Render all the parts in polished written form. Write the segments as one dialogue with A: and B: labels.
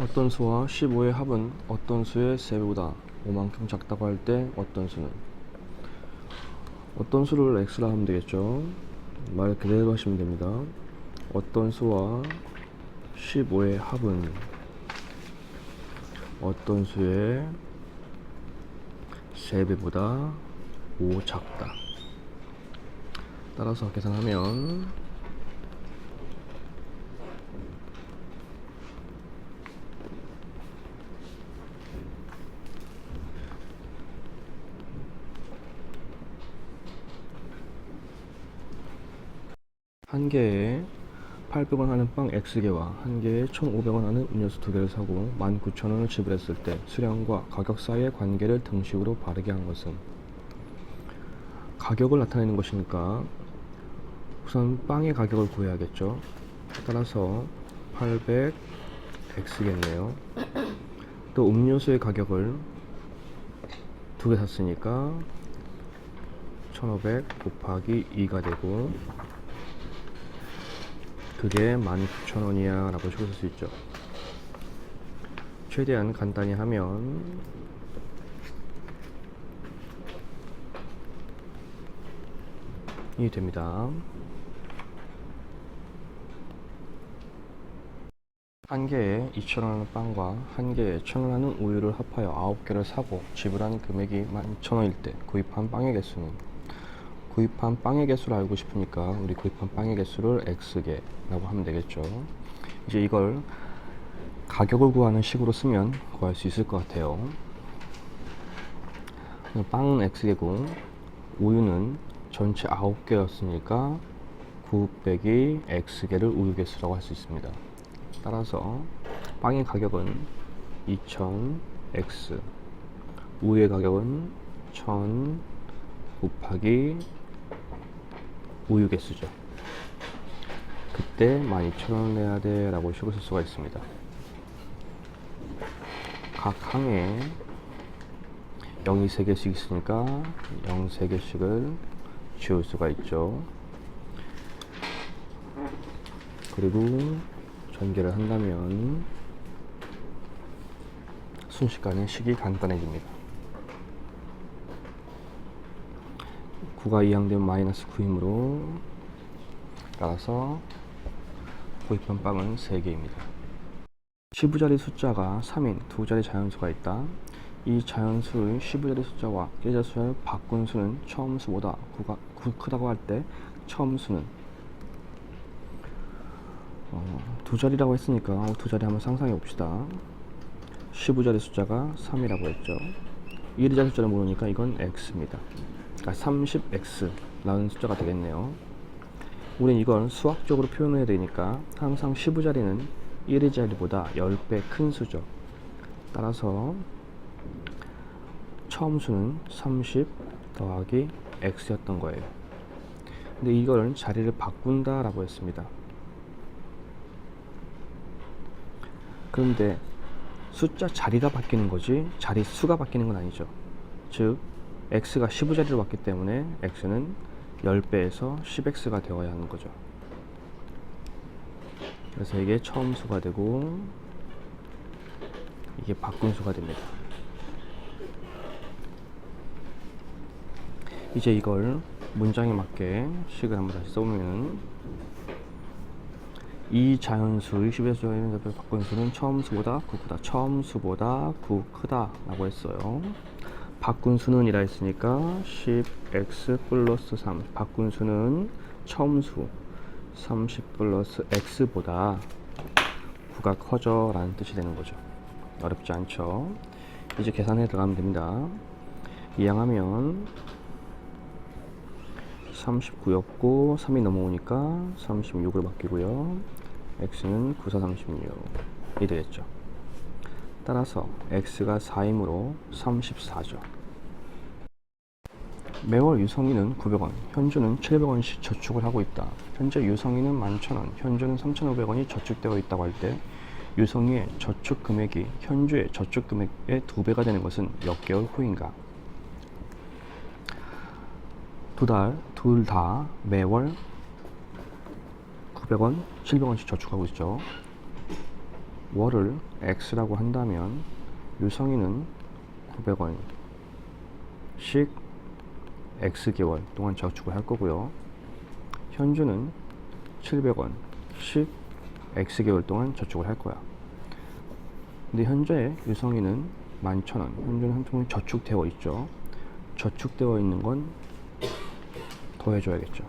A: 어떤 수와 15의 합은 어떤 수의 3배보다 5만큼 작다고 할 때 어떤 수는? 어떤 수를 x라 하면 되겠죠. 말 그대로 하시면 됩니다. 어떤 수와 15의 합은 어떤 수의 3배보다 5 작다. 따라서 계산하면 한 개에 800원 하는 빵 X개와 한 개에 1,500원 하는 음료수 2개를 사고 19,000원을 지불했을 때 수량과 가격 사이의 관계를 등식으로 바르게 한 것은? 가격을 나타내는 것이니까 우선 빵의 가격을 구해야겠죠. 따라서 800X겠네요. 또 음료수의 가격을 2개 샀으니까 1500 곱하기 2가 되고 그게 19,000원이야 라고 식으로 쓸 수 있죠. 최대한 간단히 하면 이 됩니다. 한 개에 2,000원 하는 빵과 한 개에 1,000원 하는 우유를 합하여 9개를 사고 지불한 금액이 12,000원일 때 구입한 빵의 개수는? 구입한 빵의 개수를 알고 싶으니까 우리 구입한 빵의 개수를 X개라고 하면 되겠죠. 이제 이걸 가격을 구하는 식으로 쓰면 구할 수 있을 것 같아요. 빵은 X개고 우유는 전체 9개였으니까 9 빼기 X개를 우유 개수라고 할 수 있습니다. 따라서 빵의 가격은 2000X, 우유의 가격은 1000 곱하기 우유 개수죠. 그때 12,000원 내야 돼 라고 식으로 쓸 수가 있습니다. 각 항에 0이 3개씩 있으니까 0 3개씩을 지울 수가 있죠. 그리고 전개를 한다면 순식간에 식이 간단해집니다. 9가 이항되면 마이너스 9이므로 따라서 구입한 빵은 3개입니다. 15자리 숫자가 3인 2자리 자연수가 있다. 이 자연수의 15자리 숫자와 1자리 숫자를 바꾼 수는 처음 수보다 9가 크다고 할 때 처음 수는? 2자리라고 했으니까 2자리 한번 상상해 봅시다. 15자리 숫자가 3이라고 했죠. 1자리 숫자를 모르니까 이건 X입니다. 그러니까 30X라는 숫자가 되겠네요. 우린 이걸 수학적으로 표현해야 되니까 항상 15자리는 1의 자리보다 10배 큰 수죠. 따라서 처음 수는 30 더하기 X였던 거예요. 근데 이걸 자리를 바꾼다 라고 했습니다. 그런데 숫자 자리가 바뀌는 거지 자리 수가 바뀌는 건 아니죠. 즉 X가 15자리로 왔기 때문에 X는 10배에서 10X가 되어야 하는 거죠. 그래서 이게 처음 수가 되고 이게 바꾼 수가 됩니다. 이제 이걸 문장에 맞게 식을 한번 다시 써보면 이 자연수의 10에서 바꾼 수는 처음 수보다 9 크다. 처음 수보다 9 크다 라고 했어요. 바꾼 수는 이라 했으니까 10x 플러스 3 바꾼 수는 처음 수 30 플러스 x보다 9가 커져 라는 뜻이 되는 거죠. 어렵지 않죠. 이제 계산해 들어가면 됩니다. 이항하면 39였고 3이 넘어오니까 36으로 바뀌고요. x는 9, 4, 36이 되겠죠. 따라서 x가 4이므로 34죠. 매월 유성이는 900원, 현주는 700원씩 저축을 하고 있다. 현재 유성이는 11,000원, 현주는 3,500원이 저축되어 있다고 할 때 유성이의 저축 금액이 현주의 저축 금액의 2배가 되는 것은 몇 개월 후인가? 둘 다 매월 900원, 700원씩 저축하고 있죠. 월을 X라고 한다면 유성이는 900원씩 X개월 동안 저축을 할 거고요. 현주는 700원씩 X개월 동안 저축을 할 거야. 근데 현재 유성이는 11,000원. 현주는 한 통은 저축되어 있죠. 저축되어 있는 건 더해줘야겠죠.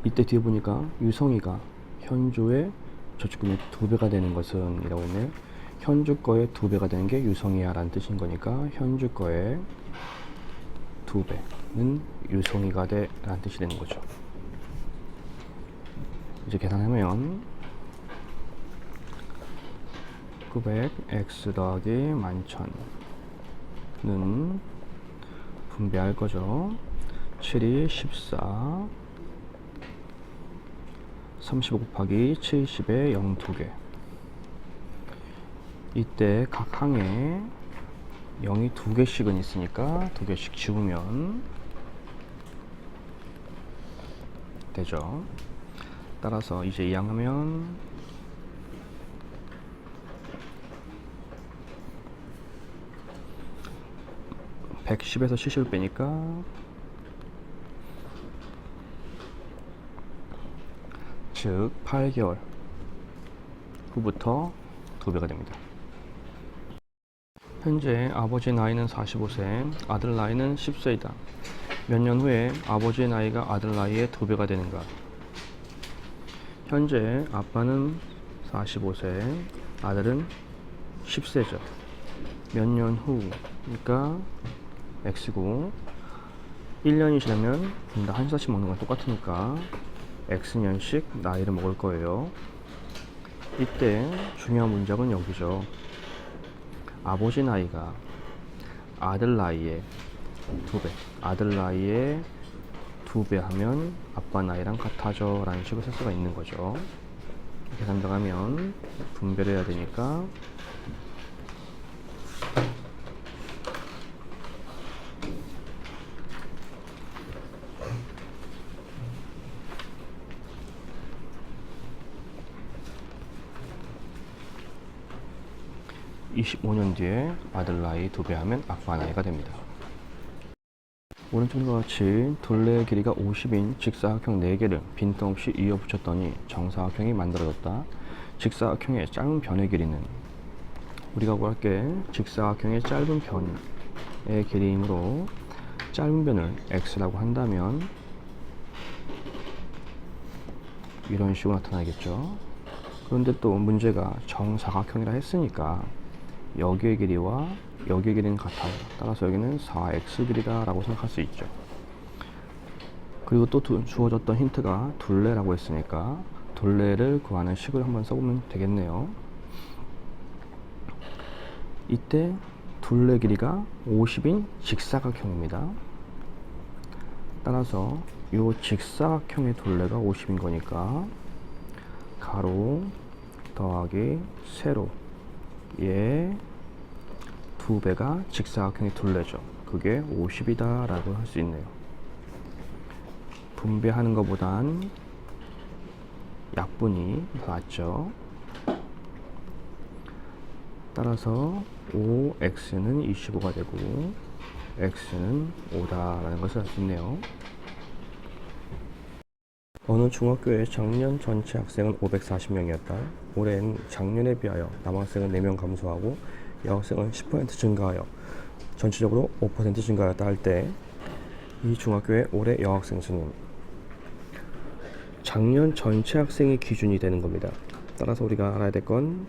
A: 이때 뒤에 보니까 유성이가 현주의 저축금이 2배가 되는 것은 이라고 했네요. 현주 거의 2배가 되는 게 유성이야 라는 뜻인 거니까 현주 거의 2배는 유성이가 돼 라는 뜻이 되는 거죠. 이제 계산하면 900x 더하기 11,000는 분배할 거죠. 7이 14, 35 곱하기 70에 0 2개. 이때 각 항에 0이 2개씩은 있으니까 2개씩 지우면 되죠. 따라서 이제 이항하면 110에서 70을 빼니까 즉 8개월 후부터 2배가 됩니다. 현재 아버지 나이는 45세, 아들 나이는 10세이다. 몇 년 후에 아버지의 나이가 아들 나이의 2배가 되는가? 현재 아빠는 45세, 아들은 10세죠. 몇 년 후니까 X고 1년이 지나면 둘 다 한 살씩 먹는 건 똑같으니까 X년씩 나이를 먹을 거예요. 이때 중요한 문장은 여기죠. 아버지 나이가 아들 나이의 2배, 아들 나이의 2배 하면 아빠 나이랑 같아져 라는 식으로 쓸 수가 있는 거죠. 계산 들어가면 분배를 해야 되니까 25년 뒤에 아들 나이 2배 하면 아빠 나이가 됩니다. 오른쪽과 같이 둘레의 길이가 50인 직사각형 4개를 빈틈없이 이어 붙였더니 정사각형이 만들어졌다. 직사각형의 짧은 변의 길이는 우리가 구할 게 직사각형의 짧은 변의 길이이므로 짧은 변을 x라고 한다면 이런 식으로 나타나겠죠. 그런데 또 문제가 정사각형이라 했으니까 여기의 길이와 여기의 길이는 같아요. 따라서 여기는 4x 길이다 라고 생각할 수 있죠. 그리고 또 주어졌던 힌트가 둘레라고 했으니까 둘레를 구하는 식을 한번 써보면 되겠네요. 이때 둘레 길이가 50인 직사각형입니다. 따라서 이 직사각형의 둘레가 50인 거니까 가로 더하기 세로의 2배가 직사각형의 둘레죠. 그게 50이다 라고 할 수 있네요. 분배하는 것보단 약분이 더 낫죠. 따라서 5x는 25가 되고 x는 5다 라는 것을 알 수 있네요. 어느 중학교의 작년 전체 학생은 540명이었다. 올해는 작년에 비하여 남학생은 4명 감소하고 여학생은 10% 증가하여 전체적으로 5% 증가하였다 할 때 이 중학교의 올해 여학생 수는 작년 전체 학생이 기준이 되는 겁니다. 따라서 우리가 알아야 될 건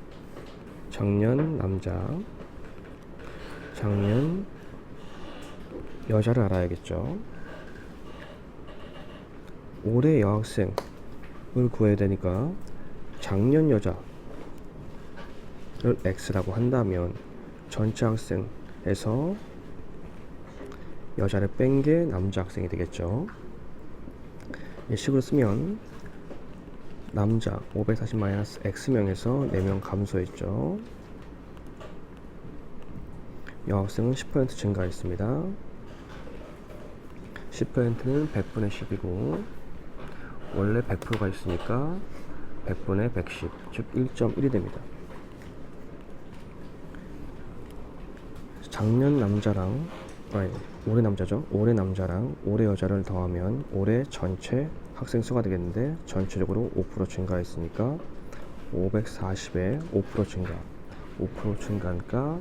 A: 작년 남자, 작년 여자를 알아야겠죠. 올해 여학생을 구해야 되니까 작년 여자를 x라고 한다면 전체 학생에서 여자를 뺀 게 남자 학생이 되겠죠. 이 식으로 쓰면 남자 540-x명에서 4명 감소했죠. 여학생은 10% 증가했습니다. 10%는 100분의 10이고 원래 100%가 있으니까 100분의 110, 즉 1.1이 됩니다. 작년 남자랑 올해 남자죠. 올해 남자랑 올해 여자를 더하면 올해 전체 학생 수가 되겠는데, 전체적으로 5% 증가했으니까 540에 5% 증가, 5% 증가니까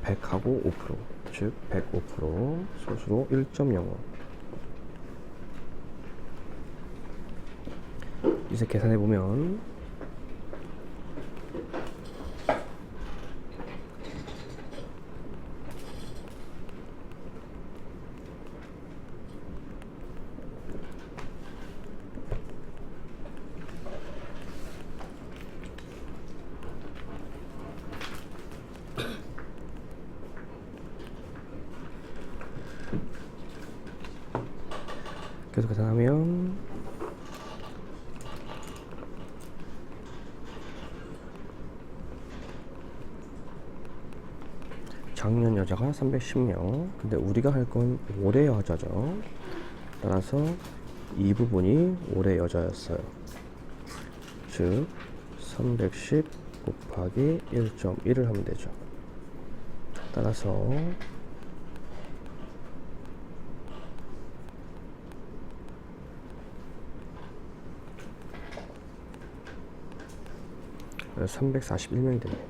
A: 100하고 5%, 즉 105%, 소수로 1.05. 이제 계산해 보면 계속 계산하면 작년 여자가 310명, 근데 우리가 할 건 올해 여자죠. 따라서 이 부분이 올해 여자였어요. 즉 310 곱하기 1.1을 하면 되죠. 따라서 341명이 됩니다.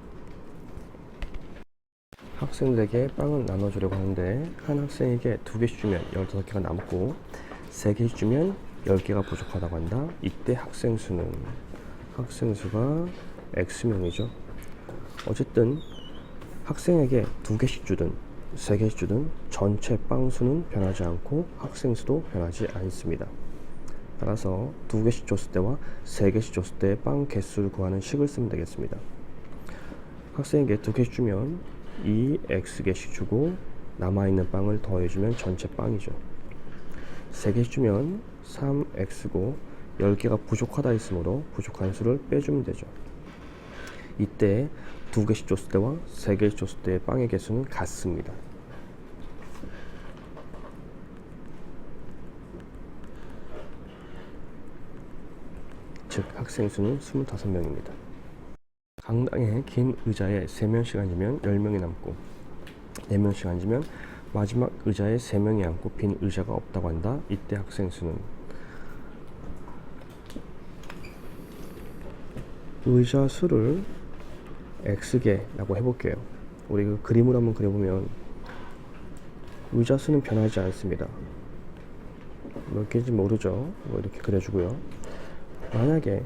A: 학생들에게 빵을 나눠주려고 하는데, 한 학생에게 2개씩 주면 15개가 남고 3개씩 주면 10개가 부족하다고 한다. 이때 학생 수가 X명이죠. 어쨌든 학생에게 2개씩 주든 3개씩 주든 전체 빵 수는 변하지 않고 학생 수도 변하지 않습니다. 따라서 2개씩 줬을 때와 3개씩 줬을 때의 빵 개수를 구하는 식을 쓰면 되겠습니다. 학생에게 2개씩 주면 2X개씩 주고 남아있는 빵을 더해주면 전체 빵이죠. 3개씩 주면 3X고 10개가 부족하다 했으므로 부족한 수를 빼주면 되죠. 이때 2개씩 줬을 때와 3개씩 줬을 때의 빵의 개수는 같습니다. 즉 학생 수는 25명입니다. 강당에 긴 의자에 3명씩 앉으면 10명이 남고 4명씩 앉으면 마지막 의자에 3명이 앉고 빈 의자가 없다고 한다. 이때 학생 수는 의자 수를 X개라고 해볼게요. 우리 그 그림을 한번 그려보면 의자 수는 변하지 않습니다. 몇 개인지 모르죠. 이렇게 그려주고요. 만약에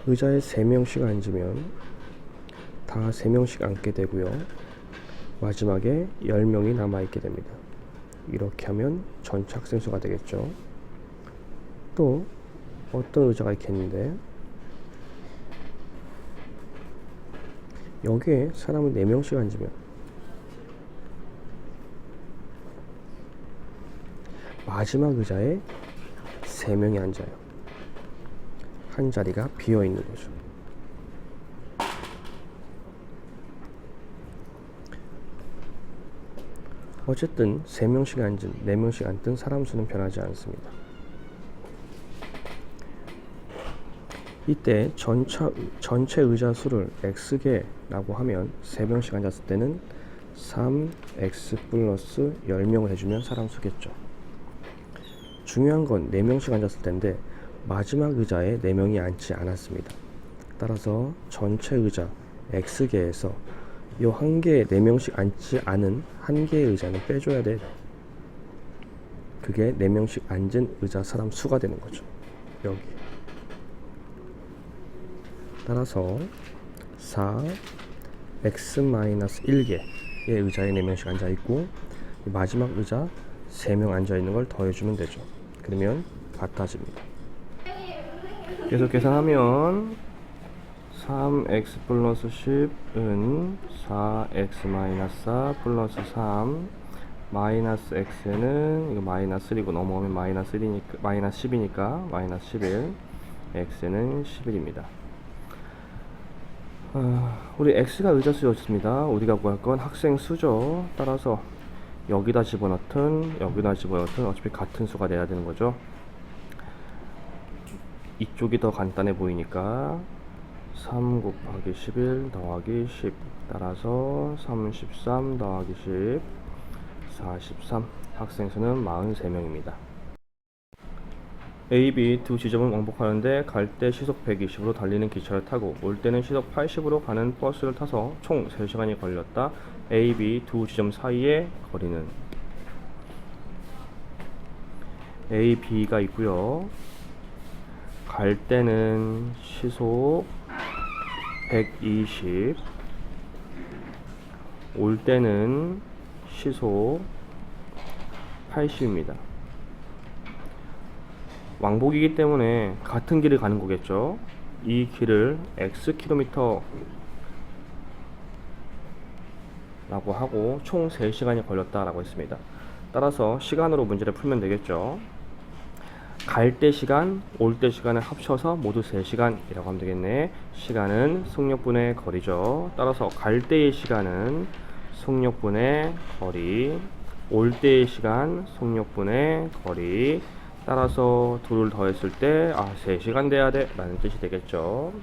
A: 의자에 3명씩 앉으면 다 3명씩 앉게 되고요. 마지막에 10명이 남아있게 됩니다. 이렇게 하면 전체 학생 수가 되겠죠. 또 어떤 의자가 있겠는데, 여기에 사람을 4명씩 앉으면 마지막 의자에 3명이 앉아요. 한 자리가 비어 있는 거죠. 어쨌든 3명씩 앉은, 4명씩 앉든 사람 수는 변하지 않습니다. 이때 전체 의자 수를 X개라고 하면 3명씩 앉았을 때는 3X 플러스 10명을 해주면 사람 수겠죠. 중요한 건 4명씩 앉았을 텐데 마지막 의자에 4명이 앉지 않았습니다. 따라서 전체 의자 X개에서 이 한 개에 4명씩 앉지 않은 한 개의 의자는 빼줘야 돼요. 그게 4명씩 앉은 의자 사람 수가 되는 거죠. 여기. 따라서 4x-1개의 의자에 4명씩 앉아있고 마지막 의자 3명 앉아있는 걸 더해주면 되죠. 그러면 같아집니다. 계속 계산하면 3x 플러스 10은 4x-4 플러스 3 마이너스 x는 이거 마이너스 1이고 넘어오면 마이너스 1이니까 마이너스 10이니까 마이너스 11, x는 11입니다. 우리 x가 의자 수였습니다. 우리가 구할 건 학생 수죠. 따라서 여기다 집어넣든 여기다 집어넣든 어차피 같은 수가 돼야 되는 거죠. 이쪽이 더 간단해 보이니까 3 곱하기 11 더하기 10 따라서 33 더하기 10 43. 학생 수는 43명입니다. A, B 두 지점을 왕복하는데 갈 때 시속 120으로 달리는 기차를 타고 올 때는 시속 80으로 가는 버스를 타서 총 3시간이 걸렸다. A, B 두 지점 사이의 거리는 A, B가 있고요. 갈 때는 시속 120, 올 때는 시속 80입니다. 왕복이기 때문에 같은 길을 가는 거겠죠. 이 길을 X 킬로미터 라고 하고 총 3시간이 걸렸다 라고 했습니다. 따라서 시간으로 문제를 풀면 되겠죠. 갈 때 시간, 올 때 시간을 합쳐서 모두 3시간이라고 하면 되겠네. 시간은 속력분의 거리죠. 따라서 갈 때의 시간은 속력분의 거리, 올 때의 시간 속력분의 거리. 따라서 둘을 더했을 때 3시간 돼야 돼 라는 뜻이 되겠죠.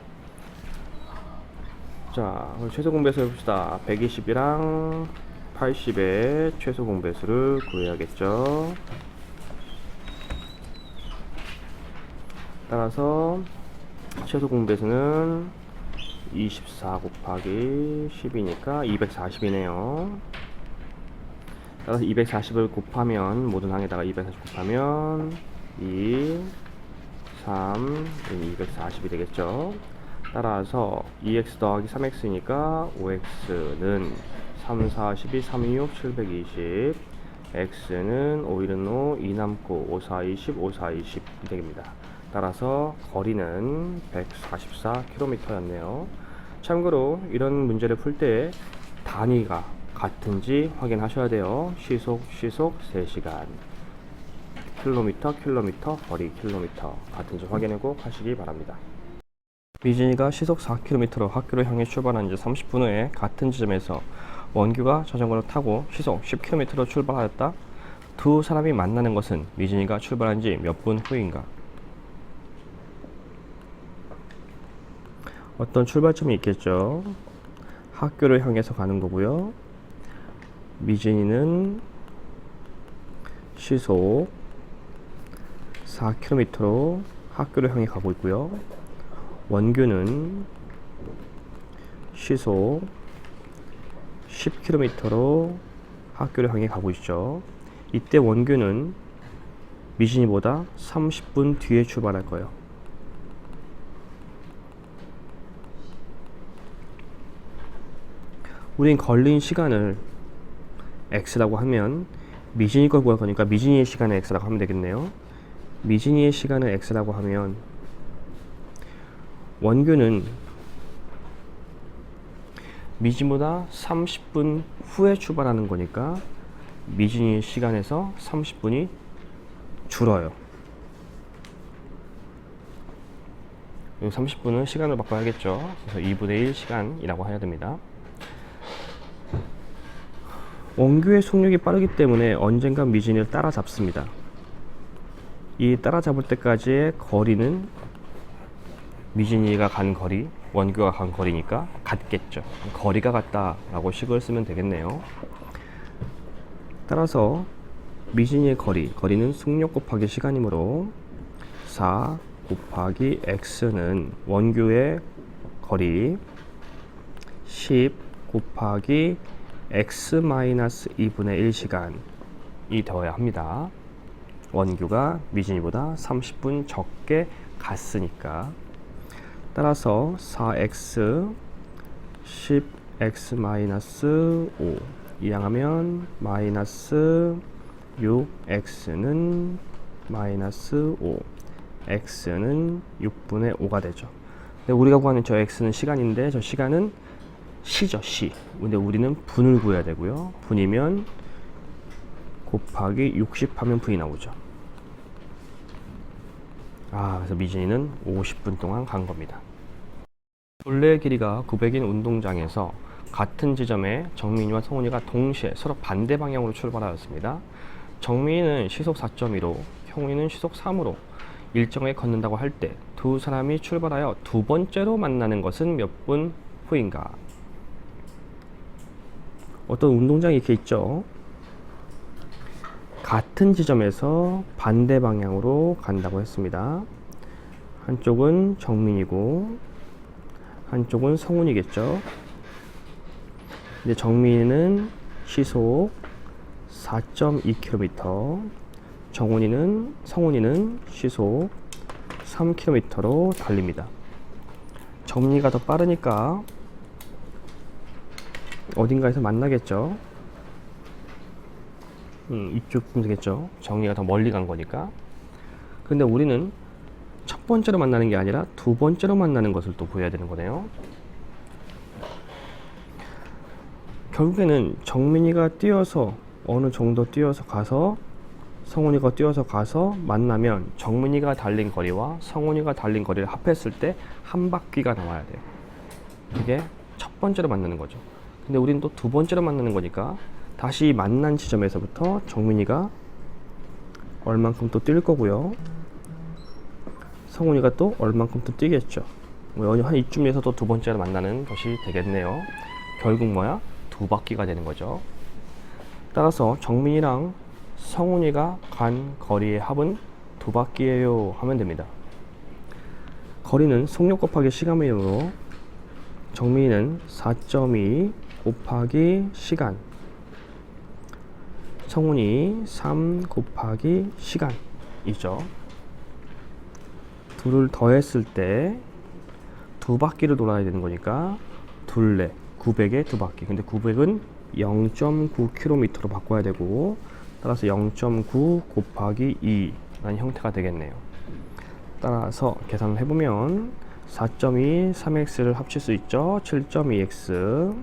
A: 자, 최소 공배수 해봅시다. 120이랑 80의 최소 공배수를 구해야겠죠. 따라서 최소 공배수는 24 곱하기 10이니까 240이네요. 따라서 240을 곱하면 모든 항에다가 240 곱하면 2, 3, 240이 되겠죠. 따라서 2x 더하기 3x니까 5x는 3, 4, 12, 3, 2, 6, 720 x는 5, 1은 5, 2 남고 5, 4, 20, 5, 4, 20이 됩니다. 따라서 거리는 144km였네요. 참고로 이런 문제를 풀 때 단위가 같은지 확인하셔야 돼요. 시속 3시간, 킬로미터 거리 킬로미터 같은지 확인해 꼭 하시기 바랍니다. 미진이가 시속 4km로 학교를 향해 출발한 지 30분 후에 같은 지점에서 원규가 자전거를 타고 시속 10km로 출발하였다. 두 사람이 만나는 것은 미진이가 출발한 지 몇 분 후인가? 어떤 출발점이 있겠죠. 학교를 향해서 가는 거고요. 미진이는 시속 4km로 학교를 향해 가고 있고요. 원규는 시속 10km로 학교를 향해 가고 있죠. 이때 원규는 미진이보다 30분 뒤에 출발할 거예요. 우린 걸린 시간을 x라고 하면 미진이 걸 구할 거니까 미진이의 시간을 x라고 하면 되겠네요. 미진이의 시간을 x라고 하면 원규는 미진보다 30분 후에 출발하는 거니까 미진이의 시간에서 30분이 줄어요. 이 30분은 시간을 바꿔야겠죠. 그래서 2분의 1 시간이라고 해야 됩니다. 원규의 속력이 빠르기 때문에 언젠간 미진이를 따라잡습니다. 이 따라잡을 때까지의 거리는 미진이가 간 거리, 원규가 간 거리니까 같겠죠. 거리가 같다라고 식을 쓰면 되겠네요. 따라서 미진이의 거리는 속력 곱하기 시간이므로 4 곱하기 x는 원규의 거리 10 곱하기 x-2분의 1 시간이 되어야 합니다. 원규가 미진이보다 30분 적게 갔으니까. 따라서 4x 10x-5 이항하면 마이너스 6x는 마이너스 5 x는 6분의 5가 되죠. 근데 우리가 구하는 저 x는 시간인데 저 시간은 시죠, 시. 근데 우리는 분을 구해야 되고요. 분이면 곱하기 60 하면 분이 나오죠. 그래서 미진이는 50분 동안 간 겁니다. 둘레의 길이가 900인 운동장에서 같은 지점에 정민이와 성훈이가 동시에 서로 반대 방향으로 출발하였습니다. 정민이는 시속 4.2로, 성훈이는 시속 3으로 일정하게 걷는다고 할 때 두 사람이 출발하여 두 번째로 만나는 것은 몇 분 후인가? 어떤 운동장이 이렇게 있죠. 같은 지점에서 반대 방향으로 간다고 했습니다. 한쪽은 정민이고 한쪽은 성훈이겠죠. 근데 정민이는 시속 4.2km, 성훈이는 시속 3km로 달립니다. 정민이가 더 빠르니까 어딘가에서 만나겠죠. 이쪽쯤 되겠죠. 정민이가 더 멀리 간 거니까. 근데 우리는 첫 번째로 만나는 게 아니라 두 번째로 만나는 것을 또 보여야 되는 거네요. 결국에는 정민이가 뛰어서 어느 정도 뛰어서 가서 성훈이가 뛰어서 가서 만나면 정민이가 달린 거리와 성훈이가 달린 거리를 합했을 때 한 바퀴가 나와야 돼요. 그게 첫 번째로 만나는 거죠. 근데 우리는 또 두 번째로 만나는 거니까 다시 만난 지점에서부터 정민이가 얼만큼 또 뛸 거고요. 성훈이가 또 얼만큼 또 뛰겠죠. 한 이쯤에서 또 두 번째로 만나는 것이 되겠네요. 결국 뭐야? 두 바퀴가 되는 거죠. 따라서 정민이랑 성훈이가 간 거리의 합은 두 바퀴예요 하면 됩니다. 거리는 속력 곱하기 시간이므로 정민이는 4.2 곱하기 시간, 성훈이 3 곱하기 시간이죠. 둘을 더했을 때 두 바퀴를 돌아야 되는 거니까 둘레 900에 두 바퀴. 근데 900은 0.9km로 바꿔야 되고, 따라서 0.9 곱하기 2라는 형태가 되겠네요. 따라서 계산을 해보면 4.2, 3x를 합칠 수 있죠. 7.2x는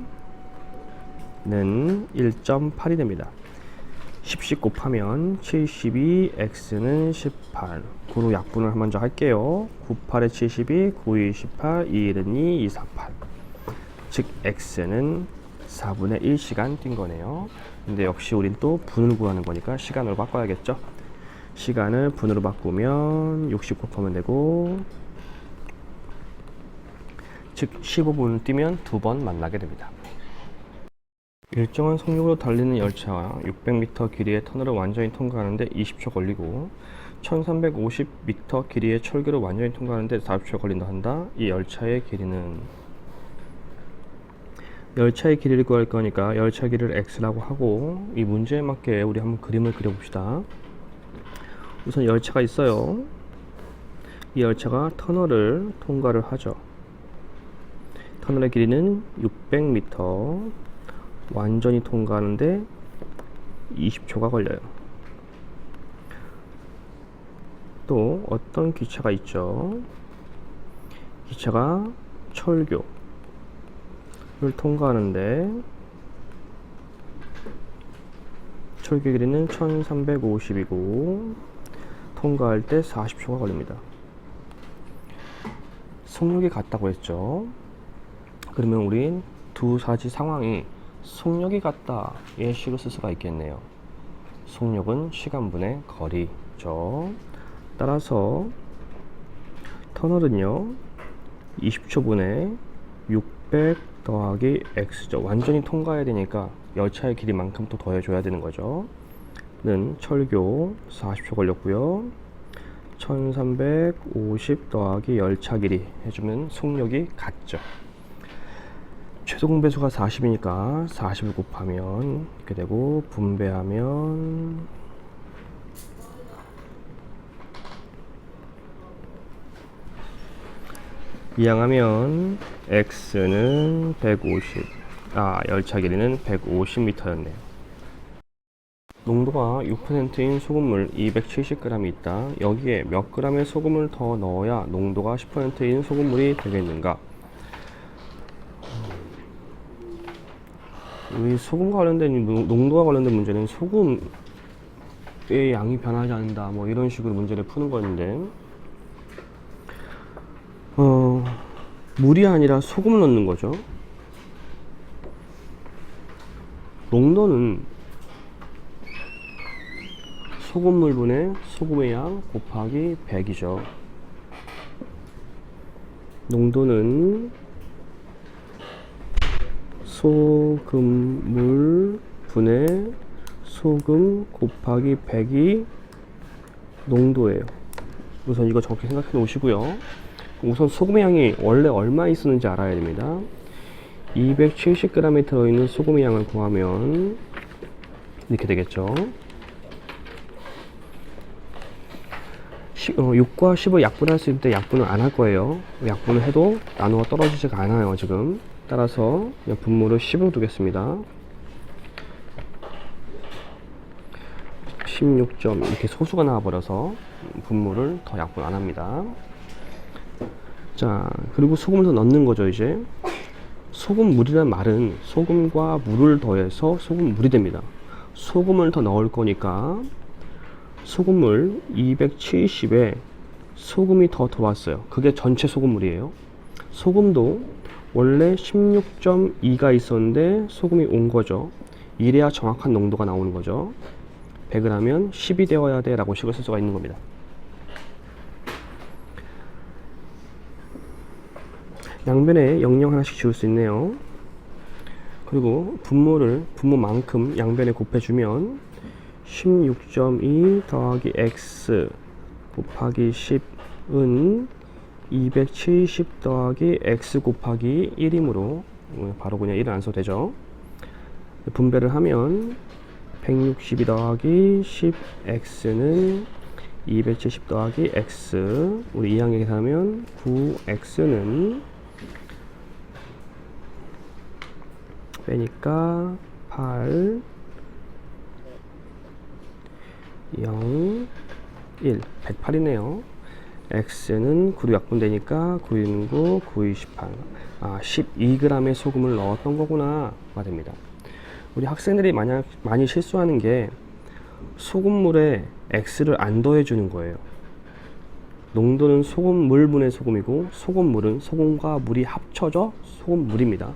A: 1.8이 됩니다. 10씩 곱하면 72x는 18. 9로 약분을 먼저 할게요. 98에 72, 92, 18, 2일은 2, 2, 4, 8. 즉 x는 4분의 1시간 뛴 거네요. 근데 역시 우린 또 분을 구하는 거니까 시간으로 바꿔야겠죠. 시간을 분으로 바꾸면 60 곱하면 되고, 즉 15분을 뛰면 두 번 만나게 됩니다. 일정한 속력으로 달리는 열차가 600m 길이의 터널을 완전히 통과하는데 20초 걸리고 1350m 길이의 철교를 완전히 통과하는데 40초 걸린다 한다. 이 열차의 길이는, 열차의 길이를 구할 거니까 열차 길이를 x라고 하고, 이 문제에 맞게 우리 한번 그림을 그려봅시다. 우선 열차가 있어요. 이 열차가 터널을 통과를 하죠. 터널의 길이는 600m, 완전히 통과하는데 20초가 걸려요. 또 어떤 기차가 있죠. 기차가 철교를 통과하는데 철교 길이는 1350이고 통과할 때 40초가 걸립니다. 속력이 같다고 했죠. 그러면 우린 두 사지 상황이 속력이 같다의 식으로 쓸 수가 있겠네요. 속력은 시간분의 거리죠. 따라서 터널은요 20초분에 600 더하기 x죠. 완전히 통과해야 되니까 열차의 길이만큼 또 더해줘야 되는 거죠. 는 철교 40초 걸렸고요. 1350 더하기 열차 길이 해주면 속력이 같죠. 최소 공배수가 40이니까 40을 곱하면 이렇게 되고, 분배하면 이항하면 x는 150, 열차 길이는 150m였네요. 농도가 6%인 소금물 270g이 있다. 여기에 몇 g의 소금을 더 넣어야 농도가 10%인 소금물이 되겠는가? 이 소금과 관련된, 농도와 관련된 문제는 소금의 양이 변하지 않는다, 뭐 이런 식으로 문제를 푸는 건데, 물이 아니라 소금을 넣는 거죠. 농도는 소금물분의 소금의 양 곱하기 100이죠. 농도는 소금물 분의 소금 곱하기 100이 농도예요. 우선 이거 정확히 생각해 놓으시고요. 우선 소금의 양이 원래 얼마 있었는지 알아야 됩니다. 270g에 들어있는 소금의 양을 구하면 이렇게 되겠죠. 6과 10을 약분할 수 있을 때 약분을 안 할 거예요. 약분을 해도 나누어 떨어지지가 않아요 지금. 따라서 그냥 분모를 10으로 두겠습니다. 16점 이렇게 소수가 나와버려서 분모를 더 약분 안 합니다. 자, 그리고 소금을 더 넣는 거죠. 이제 소금물이란 말은 소금과 물을 더해서 소금물이 됩니다. 소금을 더 넣을 거니까 소금물 270에 소금이 더 들어왔어요. 그게 전체 소금물이에요. 소금도 원래 16.2가 있었는데 소금이 온 거죠. 이래야 정확한 농도가 나오는 거죠. 100을 하면 10이 되어야 돼 라고 식을 쓸 수가 있는 겁니다. 양변에 00 하나씩 지울 수 있네요. 그리고 분모만큼 양변에 곱해주면 16.2 더하기 x 곱하기 10은 270 더하기 x 곱하기 1이므로 바로 그냥 1을 안 써도 되죠. 분배를 하면 162 더하기 10x는 270 더하기 x, 우리 2항에 계산하면 9x는 빼니까 8 0 1 108이네요. x는 9로 약분되니까 9, 6, 9, 9, 28. 12g의 소금을 넣었던 거구나 가 됩니다. 우리 학생들이 많이 실수하는 게 소금물에 x를 안 더해주는 거예요. 농도는 소금물분의 소금이고 소금물은 소금과 물이 합쳐져 소금물입니다.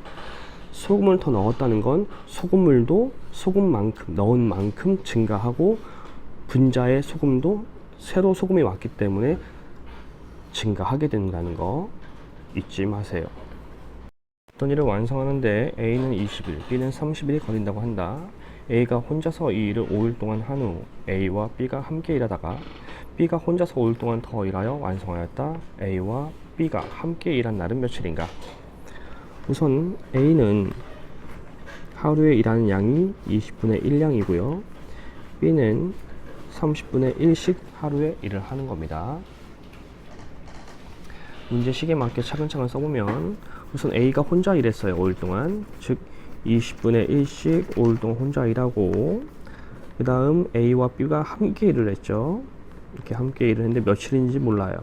A: 소금을 더 넣었다는 건 소금물도 소금만큼 넣은 만큼 증가하고 분자의 소금도 새로 소금이 왔기 때문에 증가하게 된다는 거 잊지 마세요. 어떤 일을 완성하는데 A는 20일, B는 30일이 걸린다고 한다. A가 혼자서 이 일을 5일 동안 한 후 A와 B가 함께 일하다가 B가 혼자서 5일 동안 더 일하여 완성하였다. A와 B가 함께 일한 날은 며칠인가? 우선 A는 하루에 일하는 양이 20분의 1량이고요. B는 30분의 1씩 하루에 일을 하는 겁니다. 문제식에 맞게 차근차근 써보면 우선 A가 혼자 일했어요. 5일 동안. 즉 20분의 1씩 5일 동안 혼자 일하고 그 다음 A와 B가 함께 일을 했죠. 이렇게 함께 일을 했는데 며칠인지 몰라요.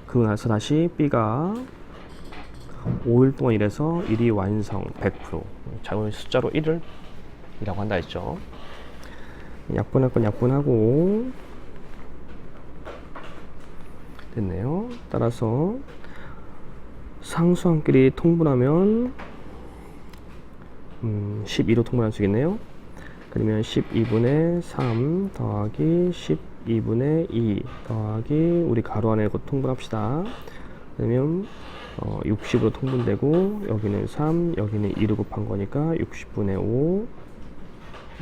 A: 그러고 나서 다시 B가 5일 동안 일해서 일이 완성 100%. 자, 숫자로 1을 이라고 한다 했죠. 약분할 건 약분하고 됐네요. 따라서 상수항끼리 통분하면 12로 통분할 수 있겠네요. 그러면 12분의 3 더하기 12분의 2 더하기 우리 가로 안에 곧 통분합시다. 그러면 60으로 통분되고 여기는 3 여기는 2를 곱한 거니까 60분의 5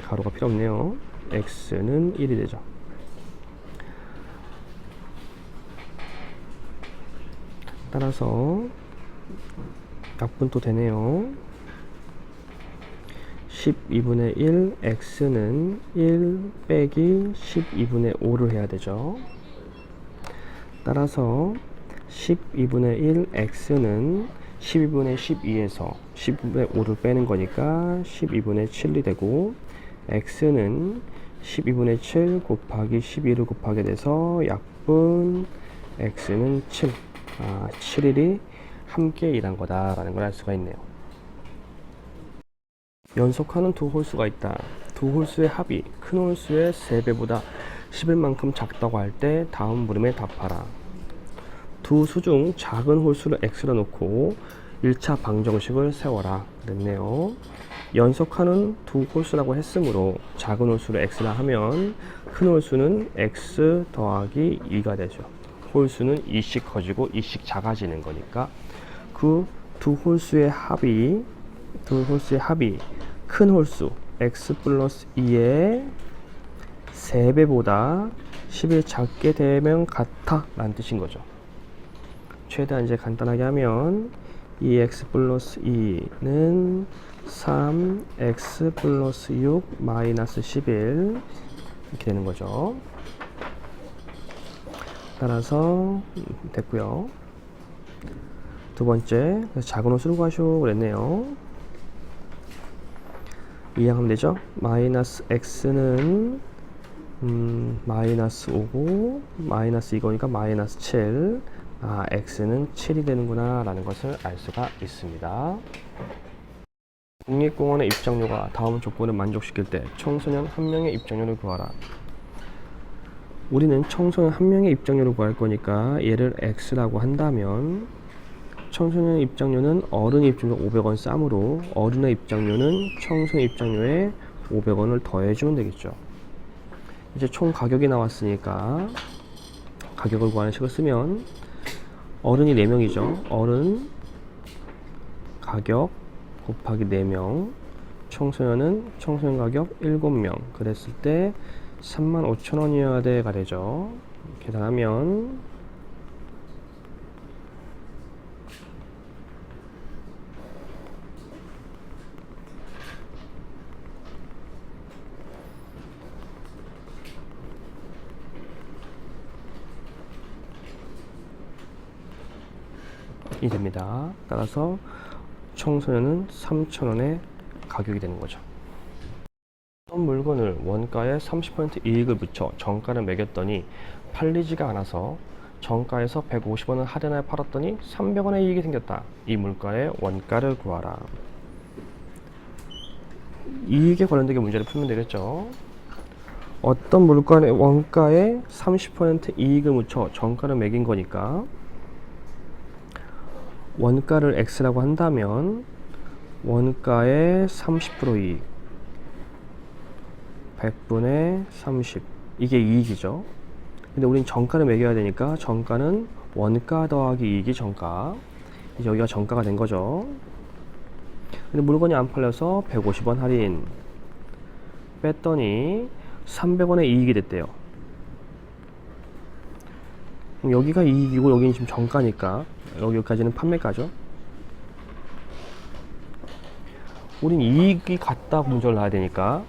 A: 가로가 필요 없네요. x는 1이 되죠. 따라서 약분도 되네요. 12분의 1 x는 1 빼기 12분의 5를 해야 되죠. 따라서 12분의 1 x는 12분의 12에서 12분의 5를 빼는 거니까 12분의 7이 되고 x는 12분의 7 곱하기 12를 곱하게 돼서 약분 x는 7 7일이 함께 일한 거다라는 걸 알 수가 있네요. 연속하는 두 홀수가 있다. 두 홀수의 합이 큰 홀수의 3배보다 10일 만큼 작다고 할 때 다음 물음에 답하라. 두 수 중 작은 홀수를 x로 놓고 1차 방정식을 세워라 그랬네요. 연속하는 두 홀수라고 했으므로 작은 홀수를 x라 하면 큰 홀수는 x 더하기 2가 되죠. 홀수는 2씩 커지고 2씩 작아지는 거니까 그 두 홀수의 합이 큰 홀수 x 플러스 2의 3배보다 10이 작게 되면 같아 라는 뜻인 거죠. 최대한 이제 간단하게 하면 2x 플러스 2는 3x 플러스 6 마이너스 11 이렇게 되는 거죠. 따라서 됐고요. 두 번째, 작은 홀수로 구하시오 그랬네요. 이해하면 되죠? 마이너스 x는 마이너스 5고 마이너스 이거니까 마이너스 7. x는 7이 되는구나 라는 것을 알 수가 있습니다. 국립공원의 입장료가 다음 조건을 만족시킬 때 청소년 1명의 입장료를 구하라. 우리는 청소년 1명의 입장료를 구할 거니까 얘를 x라고 한다면 청소년 입장료는 어른의 입장료 500원 쌈으로 어른의 입장료는 청소년 입장료에 500원을 더해주면 되겠죠. 이제 총 가격이 나왔으니까 가격을 구하는 식을 쓰면 어른이 4명이죠. 어른 가격 곱하기 4명, 청소년은 청소년 가격 7명. 그랬을 때 35,000원이어야 돼가 되죠. 계산하면 이 됩니다. 따라서 청소년은 3,000원의 가격이 되는 거죠. 어떤 물건을 원가에 30% 이익을 붙여 정가를 매겼더니 팔리지가 않아서 정가에서 150원을 할인하여 팔았더니 300원의 이익이 생겼다. 이 물가의 원가를 구하라. 이익에 관련되게 문제를 풀면 되겠죠. 어떤 물건의 원가에 30% 이익을 묻혀 정가를 매긴 거니까 원가를 x라고 한다면 원가의 30% 이익 100분의 30 이게 이익이죠. 근데 우린 정가를 매겨야 되니까 정가는 원가 더하기 이익이 정가. 이제 여기가 정가가 된 거죠. 근데 물건이 안 팔려서 150원 할인 뺐더니 300원의 이익이 됐대요. 그럼 여기가 이익이고 여기는 지금 정가니까 여기까지는 판매가죠. 우린 이익이 같다고 문제를 놔야 되니까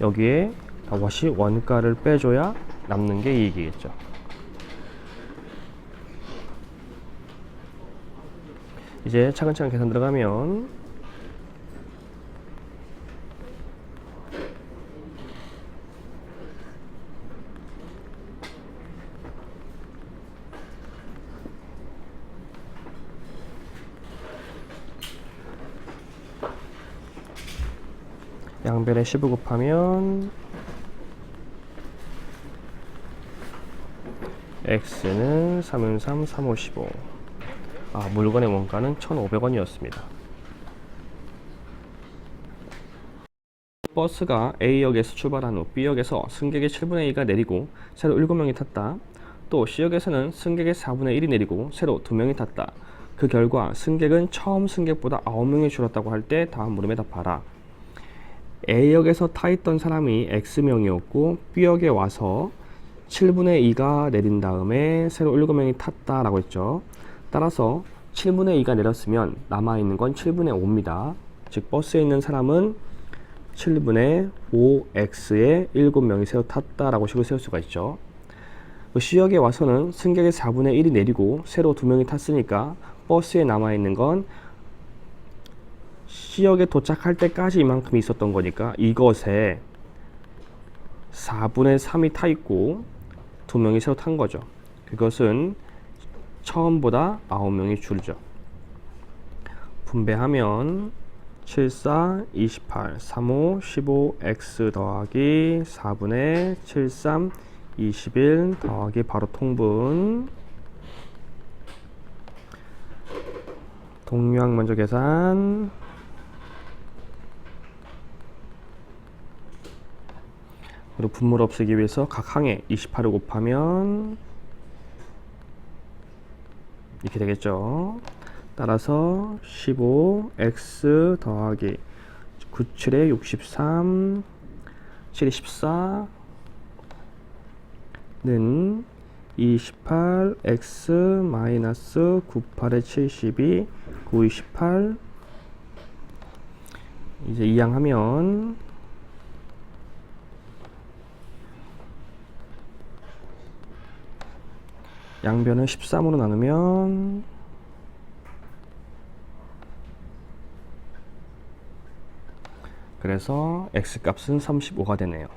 A: 여기에 다시 원가를 빼줘야 남는 게 이익이겠죠. 이제 차근차근 계산 들어가면 양변에 10을 곱하면 x는 3은 3, 3, 5, 15. 물건의 원가는 1,500원이었습니다. 버스가 A역에서 출발한 후 B역에서 승객의 7분의 2가 내리고 새로 7명이 탔다. 또 C역에서는 승객의 4분의 1이 내리고 새로 2명이 탔다. 그 결과 승객은 처음 승객보다 9명이 줄었다고 할 때 다음 물음에 답하라. A역에서 타 있던 사람이 X명이었고 B역에 와서 7분의 2가 내린 다음에 새로 7명이 탔다라고 했죠. 따라서 7분의 2가 내렸으면 남아있는 건 7분의 5입니다. 즉 버스에 있는 사람은 7분의 5x에 7명이 새로 탔다라고 식을 세울 수가 있죠. C역에 와서는 승객의 4분의 1이 내리고 새로 2명이 탔으니까 버스에 남아있는 건 C역에 도착할 때까지 이만큼이 있었던 거니까 이것에 4분의 3이 타 있고 2명이 새로 탄 거죠. 그것은 처음보다 9명이 줄죠. 분배하면 7, 4, 28, 3, 5, 15, x 더하기 4분의 7, 3, 21 더하기 바로 통분. 동류항 먼저 계산. 그리고 분모를 없애기 위해서 각 항에 28을 곱하면 이렇게 되겠죠. 따라서 15 x 더하기 9, 7에 63 7에 14는 28 x 마이너스 98에 72 9, 28 이제 이항하면 양변을 13으로 나누면 그래서 x 값은 35가 되네요.